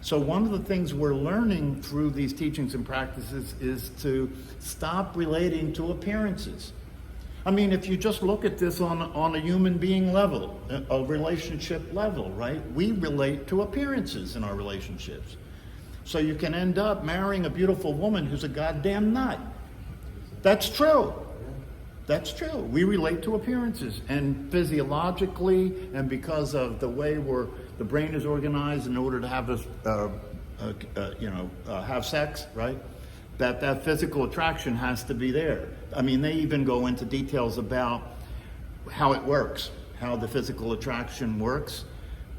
So one of the things we're learning through these teachings and practices is to stop relating to appearances. I mean, if you just look at this on a human being level, a relationship level, right? We relate to appearances in our relationships. So you can end up marrying a beautiful woman who's a goddamn nut. That's true. That's true. We relate to appearances, and physiologically, and because of the way the brain is organized in order to have us, have sex, right? That physical attraction has to be there. I mean, they even go into details about how it works, how the physical attraction works,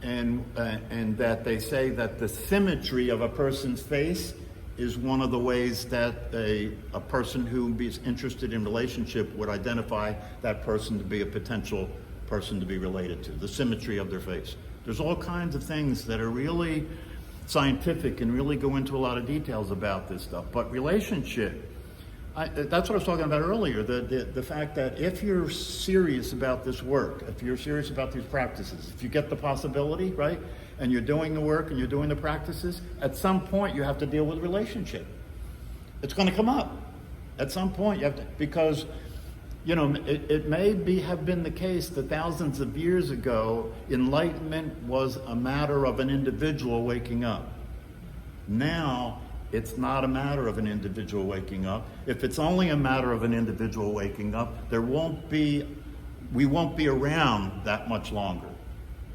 and that they say that the symmetry of a person's face is one of the ways that a person who is interested in relationship would identify that person to be a potential person to be related to, the symmetry of their face. There's all kinds of things that are really scientific and really go into a lot of details about this stuff. But relationship, that's what I was talking about earlier, the fact that if you're serious about this work, if you're serious about these practices, if you get the possibility, right, and you're doing the work and you're doing the practices, at some point you have to deal with relationship. It's going to come up. At some point you have to, because, it may have been the case that thousands of years ago, enlightenment was a matter of an individual waking up. Now, it's not a matter of an individual waking up. If it's only a matter of an individual waking up, we won't be around that much longer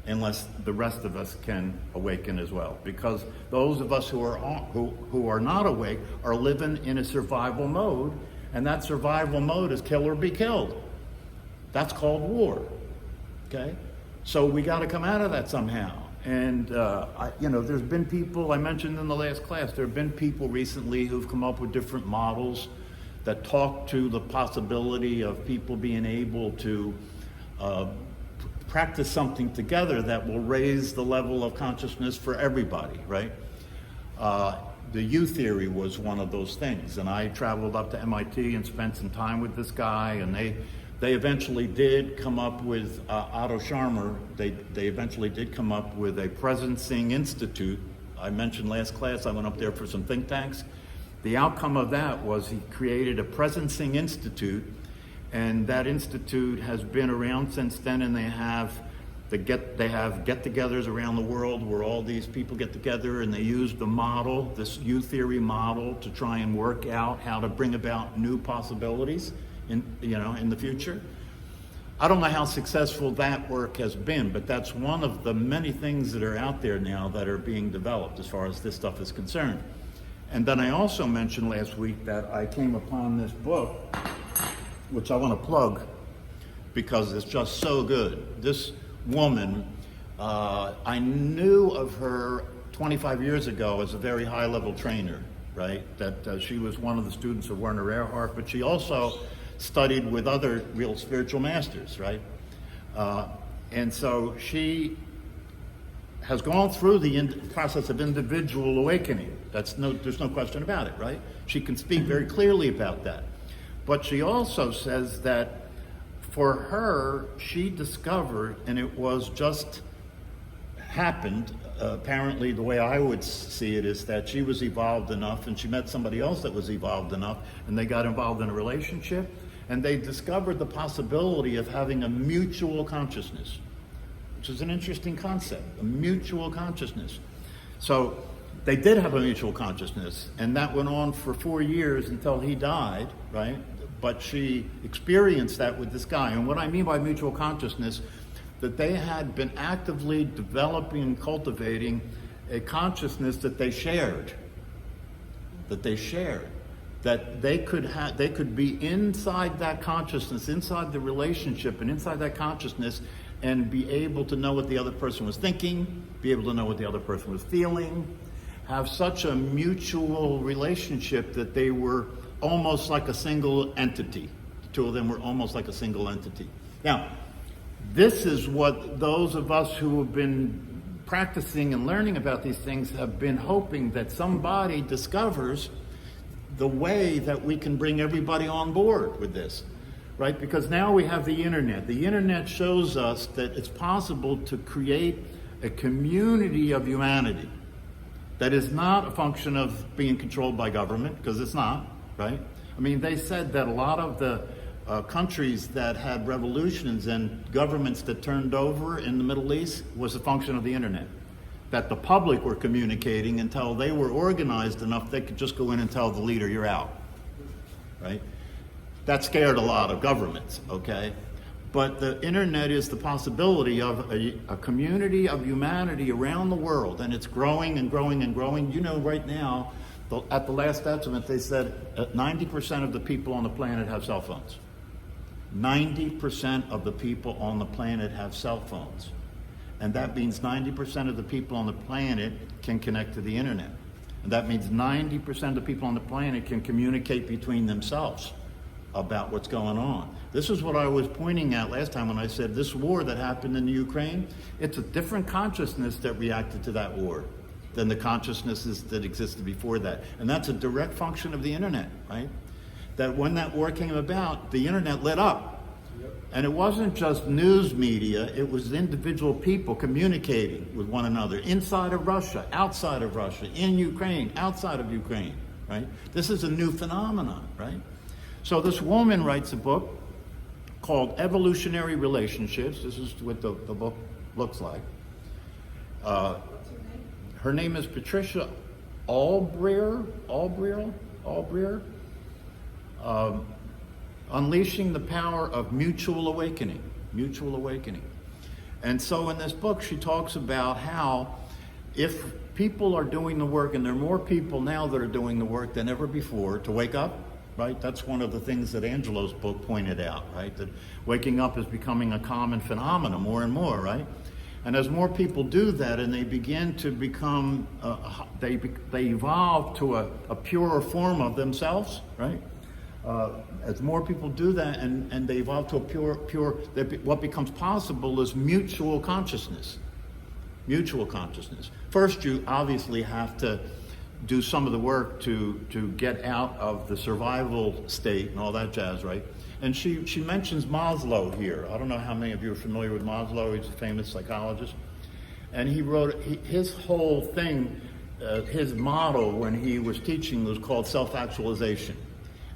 unless the rest of us can awaken as well. Because those of us who are not awake are living in a survival mode, and that survival mode is kill or be killed. That's called war, okay? So we got to come out of that somehow. And, there's been people, I mentioned in the last class, there have been people recently who've come up with different models that talk to the possibility of people being able to practice something together that will raise the level of consciousness for everybody, right? The U theory was one of those things, and I traveled up to MIT and spent some time with this guy, and they eventually did come up with Otto Scharmer. They eventually did come up with a Presencing Institute. I mentioned last class I went up there for some think tanks. The outcome of that was he created a Presencing Institute, and that institute has been around since then, and they have get-togethers around the world where all these people get together and they use the model, this U theory model, to try and work out how to bring about new possibilities in the future. I don't know how successful that work has been, but that's one of the many things that are out there now that are being developed as far as this stuff is concerned. And then I also mentioned last week that I came upon this book, which I want to plug because it's just so good. This woman, I knew of her 25 years ago as a very high-level trainer, right? That she was one of the students of Werner Erhard, but she also studied with other real spiritual masters, right? And so she has gone through the process of individual awakening. There's no question about it, right? She can speak very clearly about that. But she also says that for her, she discovered, and it was just happened, apparently the way I would see it is that she was evolved enough and she met somebody else that was evolved enough, and they got involved in a relationship, and they discovered the possibility of having a mutual consciousness, which is an interesting concept, a mutual consciousness. So they did have a mutual consciousness, and that went on for 4 years until he died, right? But she experienced that with this guy. And what I mean by mutual consciousness, that they had been actively developing and cultivating a consciousness that they shared, that they could be inside that consciousness, inside the relationship and inside that consciousness, and be able to know what the other person was thinking, be able to know what the other person was feeling, have such a mutual relationship that they were almost like a single entity. The two of them were almost like a single entity. Now, this is what those of us who have been practicing and learning about these things have been hoping that somebody discovers the way that we can bring everybody on board with this, right? Because now we have the internet. The internet shows us that it's possible to create a community of humanity that is not a function of being controlled by government, because it's not, right? I mean, they said that a lot of the countries that had revolutions and governments that turned over in the Middle East was a function of the internet. That the public were communicating until they were organized enough they could just go in and tell the leader, you're out, right? That scared a lot of governments, okay? But the internet is the possibility of a community of humanity around the world, and it's growing and growing and growing. You know, right now, at the last estimate, they said 90% of the people on the planet have cell phones. 90% of the people on the planet have cell phones. And that means 90% of the people on the planet can connect to the internet. And that means 90% of the people on the planet can communicate between themselves about what's going on. This is what I was pointing at last time when I said this war that happened in the Ukraine, it's a different consciousness that reacted to that war than the consciousnesses that existed before that. And that's a direct function of the internet, right? That when that war came about, the internet lit up. And it wasn't just news media, it was individual people communicating with one another inside of Russia, outside of Russia, in Ukraine, outside of Ukraine, right? This is a new phenomenon, right? So this woman writes a book called Evolutionary Relationships. This is what the book looks like. Her name is Patricia Albrier. Unleashing the Power of Mutual Awakening. And so in this book, she talks about how if people are doing the work, and there are more people now that are doing the work than ever before, to wake up, right? That's one of the things that Angelo's book pointed out, right? That waking up is becoming a common phenomenon more and more, right? And as more people do that and they begin to become, they evolve to a purer form of themselves, right? As more people do that and they evolve to a pure, what becomes possible is mutual consciousness. First, you obviously have to do some of the work to get out of the survival state and all that jazz, right? And she mentions Maslow here. I don't know how many of you are familiar with Maslow. He's a famous psychologist. And he wrote, his whole thing, his model when he was teaching was called self-actualization.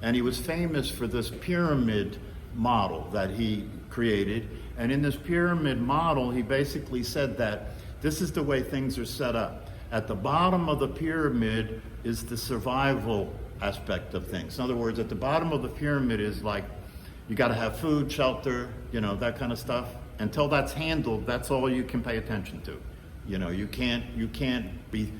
And he was famous for this pyramid model that he created. And in this pyramid model, he basically said that this is the way things are set up. At the bottom of the pyramid is the survival aspect of things. In other words, at the bottom of the pyramid is like, you got to have food, shelter, you know, that kind of stuff. Until that's handled, that's all you can pay attention to. You know, you can't be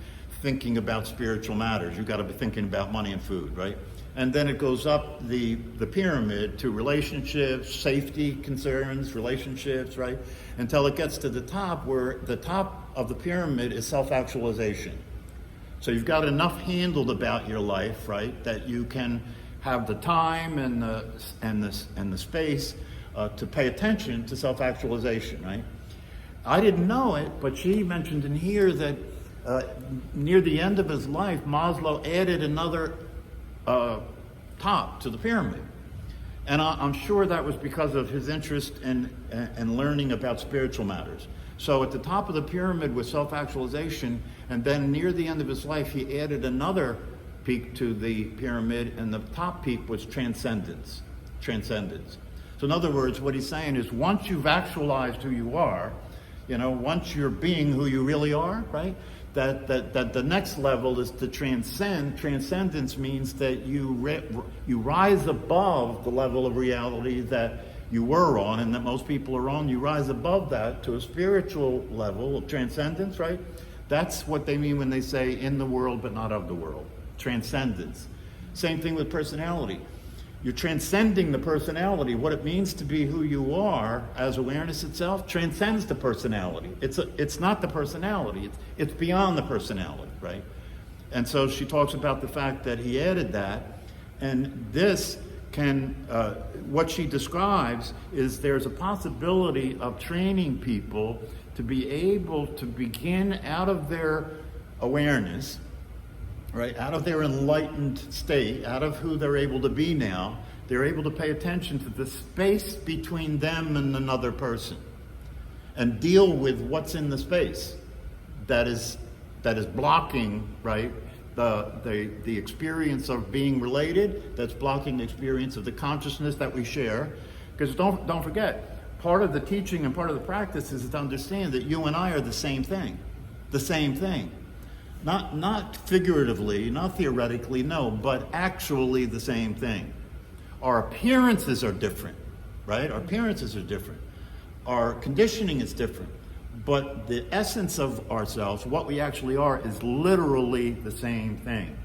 thinking about spiritual matters. You got to be thinking about money and food, right? And then it goes up the pyramid to relationships, safety concerns, relationships, right? Until it gets to the top, where the top of the pyramid is self-actualization. So you've got enough handled about your life, right, that you can have the time and the space to pay attention to self-actualization, right? I didn't know it, but she mentioned in here that near the end of his life, Maslow added another top to the pyramid. And I'm sure that was because of his interest in learning about spiritual matters. So at the top of the pyramid was self-actualization, and then near the end of his life, he added another peak to the pyramid, and the top peak was transcendence. So in other words, what he's saying is once you've actualized who you are, you know, once you're being who you really are, right? That the next level is to transcend. Transcendence means that you rise above the level of reality that you were on and that most people are on. You rise above that to a spiritual level of transcendence, right? That's what they mean when they say in the world but not of the world. Transcendence. Same thing with personality. You're transcending the personality. What it means to be who you are as awareness itself transcends the personality. It's not the personality. It's beyond the personality, right? And so she talks about the fact that he added that, and this can, what she describes is there's a possibility of training people to be able to begin out of their awareness, right, out of their enlightened state, out of who they're able to be now, they're able to pay attention to the space between them and another person and deal with what's in the space that is that is blocking, right, the experience of being related, that's blocking the experience of the consciousness that we share. Because don't forget, part of the teaching and part of the practice is to understand that you and I are the same thing. The same thing. Not figuratively, not theoretically, no, but actually the same thing. Our appearances are different, right? Our appearances are different. Our conditioning is different. But the essence of ourselves, what we actually are, is literally the same thing.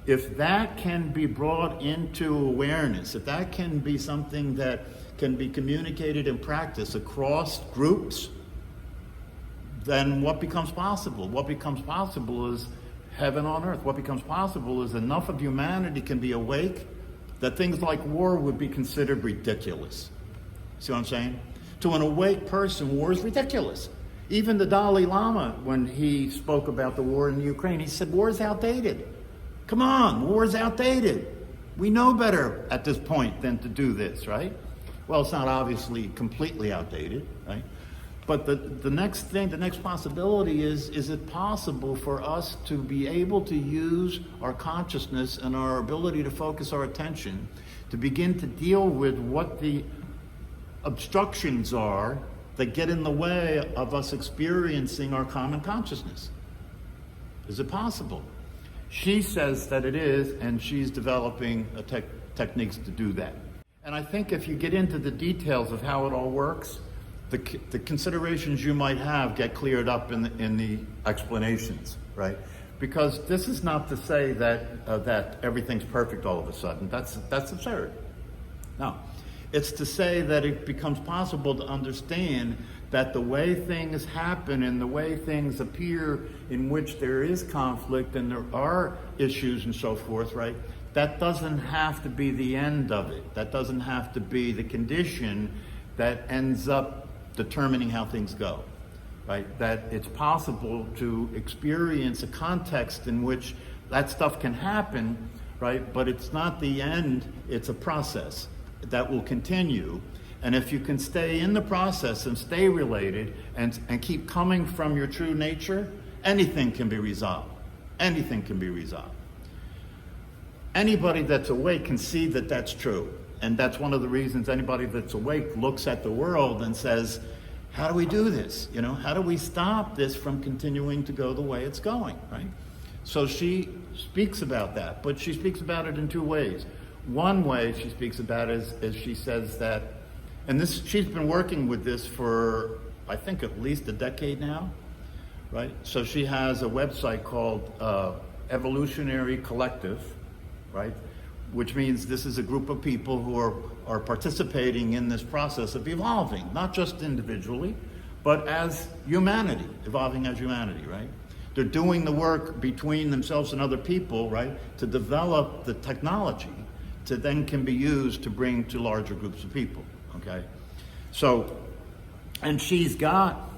If that can be brought into awareness, if that can be something that can be communicated in practice across groups, then what becomes possible? What becomes possible is heaven on earth. What becomes possible is enough of humanity can be awake that things like war would be considered ridiculous. See what I'm saying? To an awake person, war is ridiculous. Even the Dalai Lama, when he spoke about the war in Ukraine, he said, war is outdated. Come on, war is outdated. We know better at this point than to do this, right? Well, it's not obviously completely outdated, right? But the next thing, the next possibility is it possible for us to be able to use our consciousness and our ability to focus our attention to begin to deal with what the obstructions are that get in the way of us experiencing our common consciousness? Is it possible? She says that it is, and she's developing techniques to do that. And I think if you get into the details of how it all works, the considerations you might have get cleared up in the explanations, right? Because this is not to say that everything's perfect all of a sudden. That's absurd. No. It's to say that it becomes possible to understand that the way things happen and the way things appear in which there is conflict and there are issues and so forth, right? That doesn't have to be the end of it. That doesn't have to be the condition that ends up determining how things go, right? That it's possible to experience a context in which that stuff can happen, right? But it's not the end, it's a process that will continue. And if you can stay in the process and stay related and keep coming from your true nature, anything can be resolved. Anything can be resolved. Anybody that's awake can see that that's true. And that's one of the reasons anybody that's awake looks at the world and says, how do we do this? You know, how do we stop this from continuing to go the way it's going, right? So she speaks about that, but she speaks about it in two ways. One way she speaks about it is she says that, and this, she's been working with this for, I think, at least a decade now, right? So she has a website called Evolutionary Collective, right? Which means this is a group of people who are participating in this process of evolving, not just individually, but as humanity, evolving as humanity, right? They're doing the work between themselves and other people, right, to develop the technology to then can be used to bring to larger groups of people, okay? So, and she's got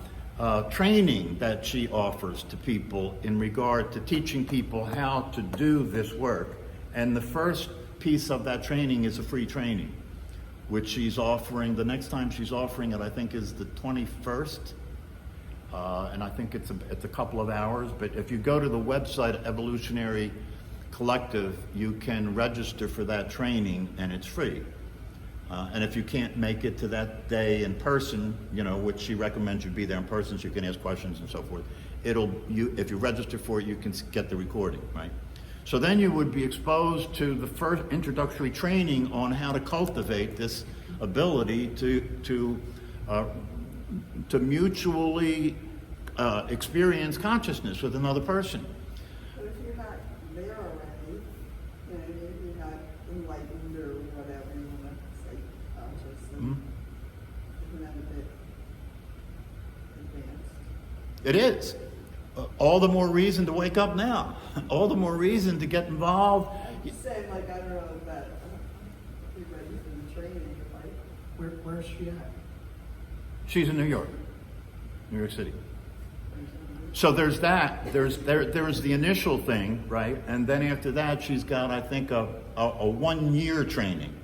training that she offers to people in regard to teaching people how to do this work. And the first piece of that training is a free training, which she's offering. The next time she's offering it, I think, is the 21st. And I think it's a couple of hours. But if you go to the website Evolutionary Collective, you can register for that training, and it's free. And if you can't make it to that day in person, you know, which she recommends you be there in person so you can ask questions and so forth, if you register for it, you can get the recording, right? So then you would be exposed to the first introductory training on how to cultivate this ability to mutually experience consciousness with another person. But if you're not there already, you know, if you're not enlightened or whatever you want to say, conscious, isn't that a bit advanced? It is. All the more reason to wake up now. All the more reason to get involved. I'm just saying, like, I don't know if that, you're ready for the training, like. Where's she at? She's in New York City. So there's that. There's the initial thing, right? And then after that, she's got, I think, a 1-year training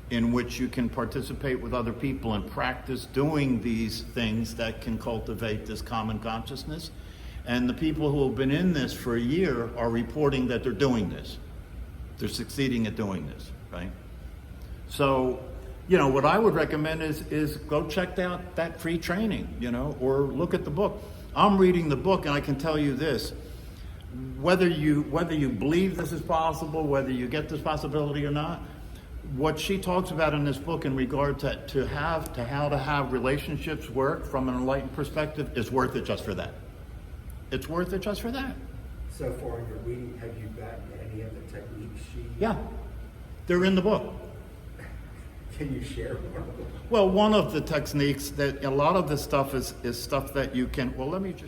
in which you can participate with other people and practice doing these things that can cultivate this common consciousness. And the people who have been in this for a year are reporting that they're doing this. They're succeeding at doing this, right? So, what I would recommend is go check out that free training, or look at the book. I'm reading the book, and I can tell you this: whether you believe this is possible, whether you get this possibility or not, what she talks about in this book in regard to how to have relationships work from an enlightened perspective is worth it just for that. It's worth it just for that. So far in your reading, have you gotten any of the techniques she... Yeah, they're in the book. Can you share more? Well, one of the techniques that a lot of this stuff is stuff that you can,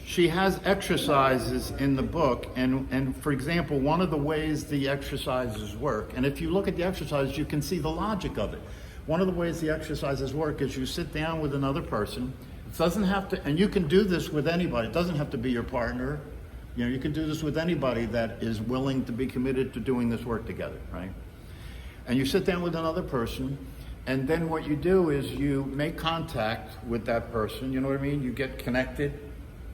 she has exercises in the book, and for example, one of the ways the exercises work, and if you look at the exercises, you can see the logic of it. One of the ways the exercises work is you sit down with another person. It doesn't have to, and you can do this with anybody. It doesn't have to be your partner. You can do this with anybody that is willing to be committed to doing this work together, right? And you sit down with another person, and then what you do is you make contact with that person, you know what I mean? You get connected,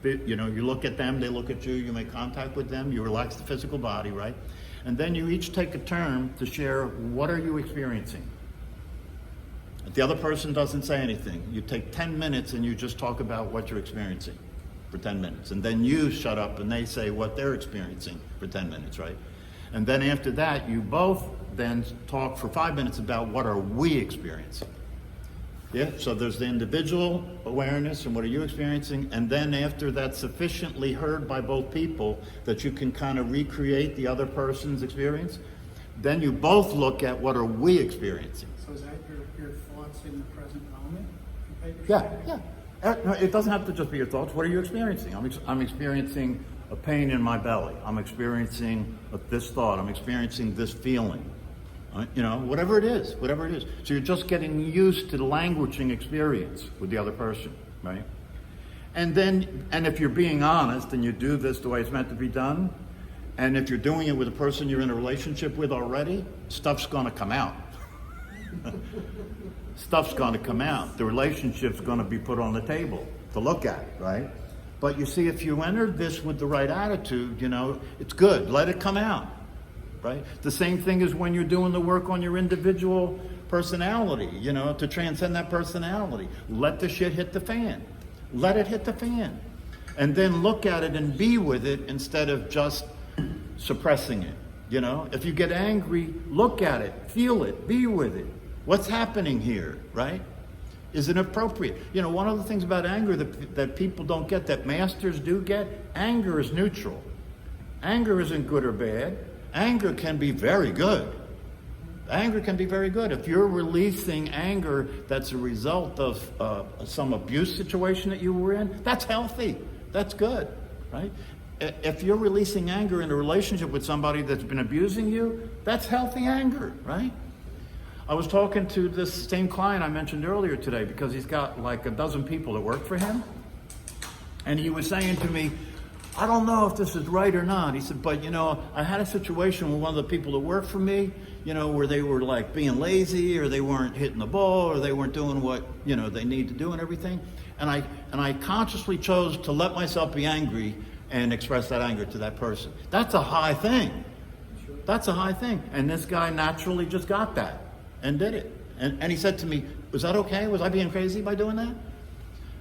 you look at them, they look at you, you make contact with them, you relax the physical body, right? And then you each take a turn to share, what are you experiencing? If the other person doesn't say anything, you take 10 minutes and you just talk about what you're experiencing for 10 minutes. And then you shut up and they say what they're experiencing for 10 minutes, right? And then after that, you both then talk for 5 minutes about what are we experiencing. Yeah, so there's the individual awareness and what are you experiencing, and then after that's sufficiently heard by both people that you can kind of recreate the other person's experience, then you both look at what are we experiencing. So is that your thoughts in the present moment? Yeah. No, it doesn't have to just be your thoughts. What are you experiencing? I'm experiencing a pain in my belly. I'm experiencing this thought. I'm experiencing this feeling. Whatever it is. So you're just getting used to the languaging experience with the other person, right? And if you're being honest and you do this the way it's meant to be done, and if you're doing it with a person you're in a relationship with already, stuff's going to come out. Stuff's going to come out. The relationship's going to be put on the table to look at, right? But you see, if you entered this with the right attitude, it's good. Let it come out, right? The same thing as when you're doing the work on your individual personality, to transcend that personality. Let the shit hit the fan. Let it hit the fan. And then look at it and be with it instead of just suppressing it. If you get angry, look at it, feel it, be with it. What's happening here, right? Is it appropriate? One of the things about anger that people don't get, that masters do get, anger is neutral. Anger isn't good or bad. Anger can be very good. Anger can be very good. If you're releasing anger that's a result of some abuse situation that you were in, that's healthy. That's good, right? If you're releasing anger in a relationship with somebody that's been abusing you, that's healthy anger, right? I was talking to this same client I mentioned earlier today because he's got like a dozen people that work for him. And he was saying to me, I don't know if this is right or not. He said, but I had a situation with one of the people that work for me, where they were like being lazy or they weren't hitting the ball or they weren't doing what, they need to do and everything. And I consciously chose to let myself be angry and express that anger to that person. That's a high thing. That's a high thing. And this guy naturally just got that and did it. And he said to me, was that okay? Was I being crazy by doing that?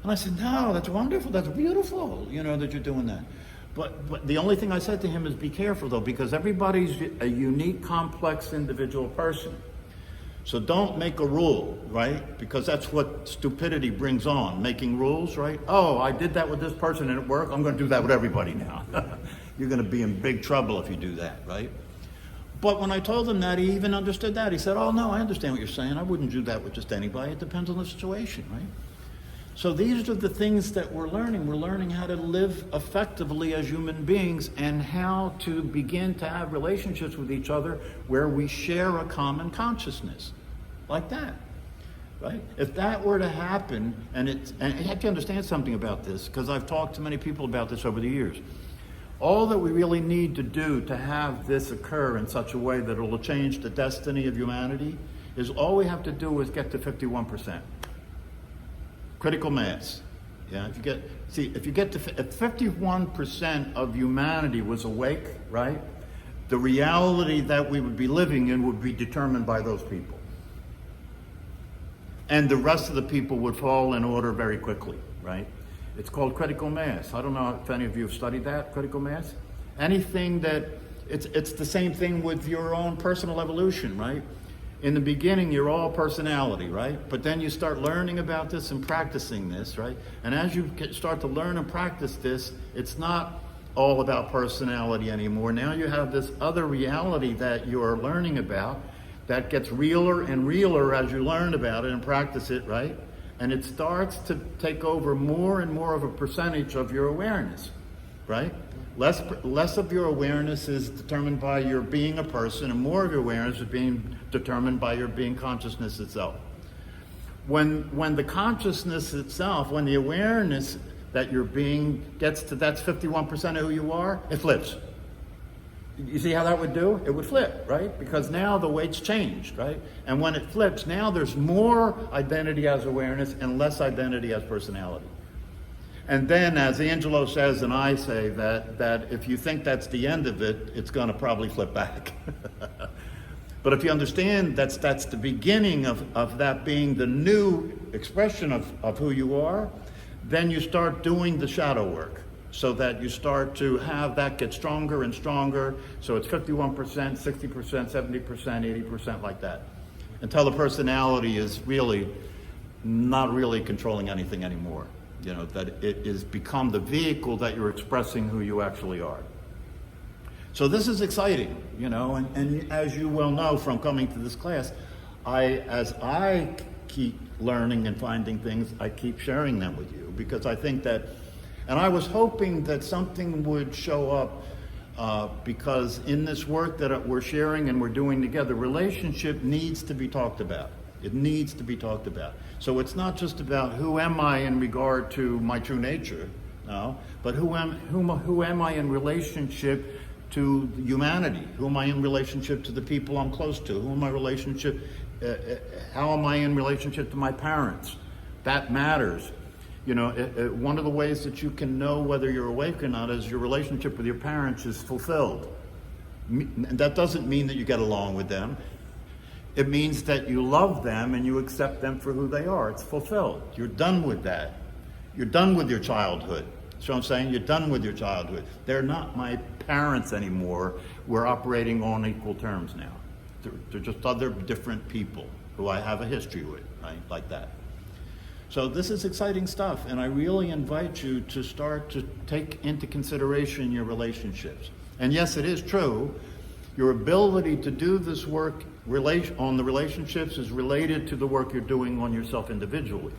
And I said, no, that's wonderful. That's beautiful, that you're doing that. But the only thing I said to him is be careful, though, because everybody's a unique, complex, individual person. So don't make a rule, right? Because that's what stupidity brings on, making rules, right? Oh, I did that with this person and it worked. I'm going to do that with everybody now. You're going to be in big trouble if you do that, right? But when I told him that, he even understood that. He said, oh, no, I understand what you're saying. I wouldn't do that with just anybody. It depends on the situation, right? So these are the things that we're learning. We're learning how to live effectively as human beings and how to begin to have relationships with each other where we share a common consciousness, like that, right? If that were to happen, and you have to understand something about this, because I've talked to many people about this over the years. All that we really need to do to have this occur in such a way that it will change the destiny of humanity is all we have to do is get to 51%. Critical mass. Yeah, if you get to, if 51% of humanity was awake, right, the reality that we would be living in would be determined by those people. And the rest of the people would fall in order very quickly, right? It's called critical mass. I don't know if any of you have studied that, critical mass. Anything that, it's the same thing with your own personal evolution, right? In the beginning, you're all personality, right? But then you start learning about this and practicing this, right? And as you start to learn and practice this, it's not all about personality anymore. Now you have this other reality that you're learning about that gets realer and realer as you learn about it and practice it, right? And it starts to take over more and more of a percentage of your awareness, right? Less of your awareness is determined by your being a person, and more of your awareness is being determined by your being consciousness itself. When the consciousness itself, when the awareness that your being gets to, that's 51% of who you are, it flips. You see how that would do? It would flip, right? Because now the weight's changed, right? And when it flips, now there's more identity as awareness and less identity as personality. And then, as Angelo says, and I say, that if you think that's the end of it, it's going to probably flip back. But if you understand that's the beginning of that being the new expression of who you are, then you start doing the shadow work so that you start to have that get stronger and stronger. So it's 51%, 60%, 70%, 80%, like that. Until the personality is really not really controlling anything anymore. You know, that it is become the vehicle that you're expressing who you actually are. So this is exciting, you know, and as you well know from coming to this class, as I keep learning and finding things, I keep sharing them with you, because I think that, and I was hoping that something would show up, because in this work that we're sharing and we're doing together, relationship needs to be talked about. It needs to be talked about. So it's not just about who am I in regard to my true nature, no, but who am I in relationship to humanity? Who am I in relationship to the people I'm close to? Who am I how am I in relationship to my parents? That matters. You know, one of the ways that you can know whether you're awake or not is your relationship with your parents is fulfilled. And that doesn't mean that you get along with them. It means that you love them and you accept them for who they are. It's fulfilled. You're done with that. You're done with your childhood. So I'm saying you're done with your childhood. They're not my parents anymore. We're operating on equal terms now. They're just other different people who I have a history with, right? Like that. So this is exciting stuff, and I really invite you to start to take into consideration your relationships. And yes, it is true, your ability to do this work on the relationships is related to the work you're doing on yourself individually.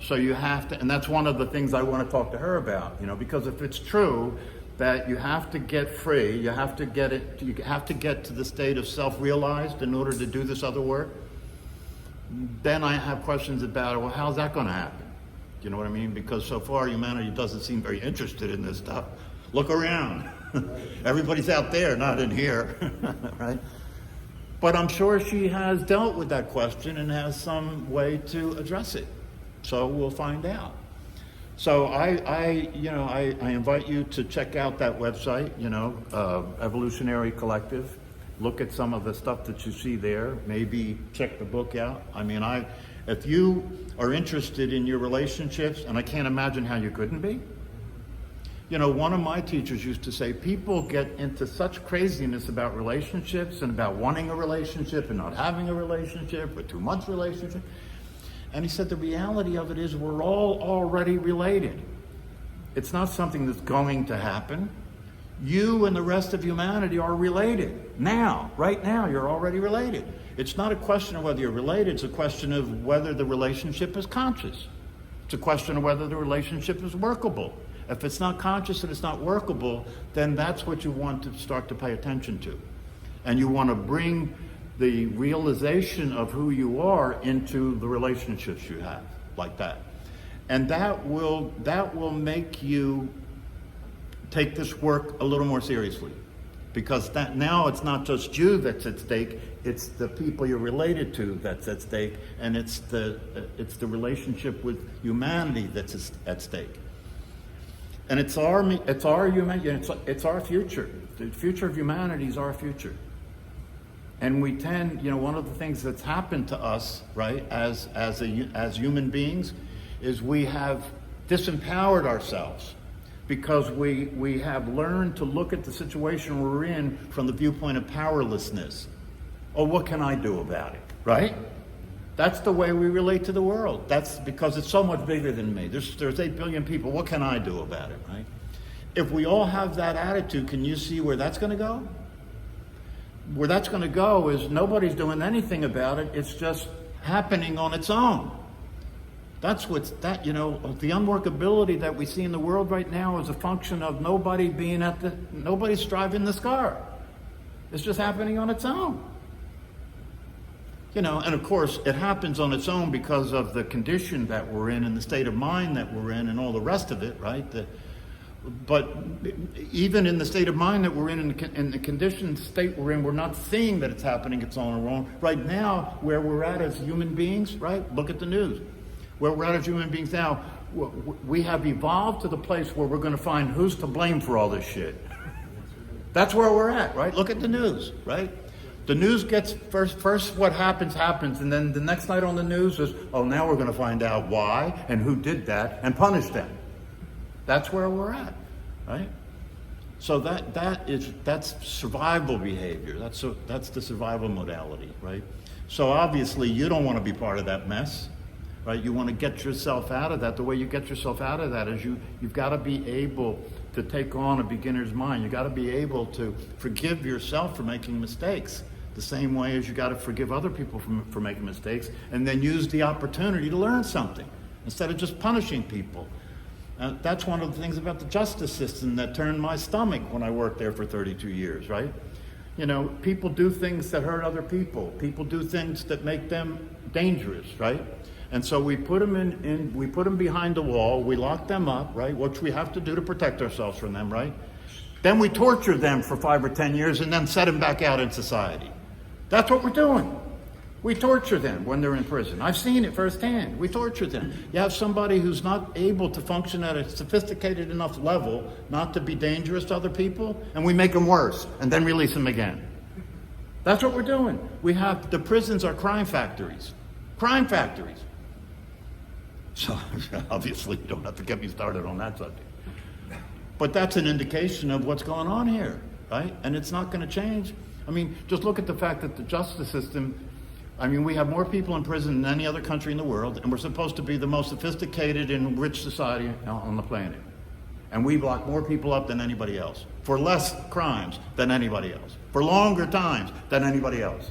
So you have to, and that's one of the things I want to talk to her about, you know, because if it's true that you have to get free, you have to get to the state of self-realized in order to do this other work, then I have questions about, well, how's that going to happen? You know what I mean? Because so far humanity doesn't seem very interested in this stuff. Look around. Everybody's out there, not in here, right? But I'm sure she has dealt with that question and has some way to address it. So we'll find out. So I invite you to check out that website, you know, Evolutionary Collective. Look at some of the stuff that you see there. Maybe check the book out. I mean, if you are interested in your relationships, and I can't imagine how you couldn't be. You know, one of my teachers used to say, people get into such craziness about relationships and about wanting a relationship and not having a relationship or too much relationship. And he said the reality of it is we're all already related. It's not something that's going to happen. You and the rest of humanity are related. Now, right now, you're already related. It's not a question of whether you're related, it's a question of whether the relationship is conscious. It's a question of whether the relationship is workable. If it's not conscious and it's not workable, then that's what you want to start to pay attention to. And you want to bring the realization of who you are into the relationships you have, like that. And that will make you take this work a little more seriously. Because that now it's not just you that's at stake, it's the people you're related to that's at stake, and it's the relationship with humanity that's at stake. And it's our humanity, it's our future. The future of humanity is our future. And we tend, one of the things that's happened to us, right, as human beings, is we have disempowered ourselves because we have learned to look at the situation we're in from the viewpoint of powerlessness. Oh, what can I do about it, right? That's the way we relate to the world. That's because it's so much bigger than me. There's 8 billion people. What can I do about it, right? If we all have that attitude, can you see where that's going to go? Where that's going to go is nobody's doing anything about it. It's just happening on its own. The unworkability that we see in the world right now is a function of nobody's driving this car. It's just happening on its own. And of course, it happens on its own because of the condition that we're in and the state of mind that we're in and all the rest of it, right? But even in the state of mind that we're in the conditioned state we're in, we're not seeing that it's happening, it's on our own. Right now, where we're at as human beings, right? Look at the news. Where we're at as human beings now, we have evolved to the place where we're going to find who's to blame for all this shit. That's where we're at, right? Look at the news, right? The news gets first what happens, and then the next night on the news is, oh, now we're going to find out why and who did that and punish them. That's where we're at, right? So that's survival behavior. That's the survival modality, right? So obviously you don't want to be part of that mess, right? You want to get yourself out of that. The way you get yourself out of that is you've got to be able to take on a beginner's mind. You've got to be able to forgive yourself for making mistakes, the same way as you got to forgive other people for making mistakes, and then use the opportunity to learn something instead of just punishing people. That's one of the things about the justice system that turned my stomach when I worked there for 32 years, right? People do things that hurt other people. People do things that make them dangerous, right? And so we put them we put them behind the wall, we lock them up, right? Which we have to do to protect ourselves from them, right? Then we torture them for 5 or 10 years and then set them back out in society. That's what we're doing. We torture them when they're in prison. I've seen it firsthand. We torture them. You have somebody who's not able to function at a sophisticated enough level not to be dangerous to other people, and we make them worse and then release them again. That's what we're doing. The prisons are crime factories. Crime factories. So obviously you don't have to get me started on that subject. But that's an indication of what's going on here, right? And it's not going to change. I mean, just look at the fact that the justice system, we have more people in prison than any other country in the world, and we're supposed to be the most sophisticated and rich society on the planet. And we lock more people up than anybody else, for less crimes than anybody else, for longer times than anybody else.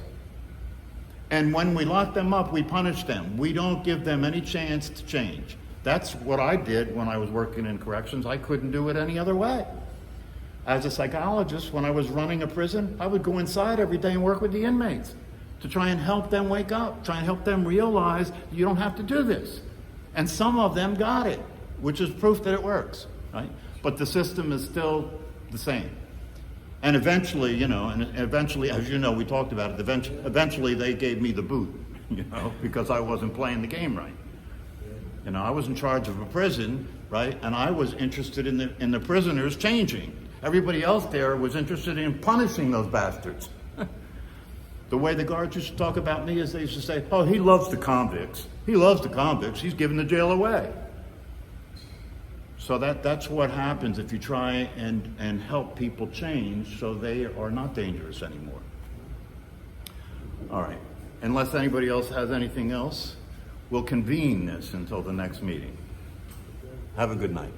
And when we lock them up, we punish them. We don't give them any chance to change. That's what I did when I was working in corrections. I couldn't do it any other way. As a psychologist, when I was running a prison, I would go inside every day and work with the inmates to try and help them wake up, try and help them realize you don't have to do this. And some of them got it, which is proof that it works, right? But the system is still the same. And eventually, as you know, we talked about it, eventually they gave me the boot, because I wasn't playing the game right. I was in charge of a prison, right? And I was interested in the prisoners changing. Everybody else there was interested in punishing those bastards. The way the guards used to talk about me is they used to say, oh, he loves the convicts. He loves the convicts. He's giving the jail away. So that's what happens if you try and help people change so they are not dangerous anymore. All right. Unless anybody else has anything else, we'll convene this until the next meeting. Have a good night.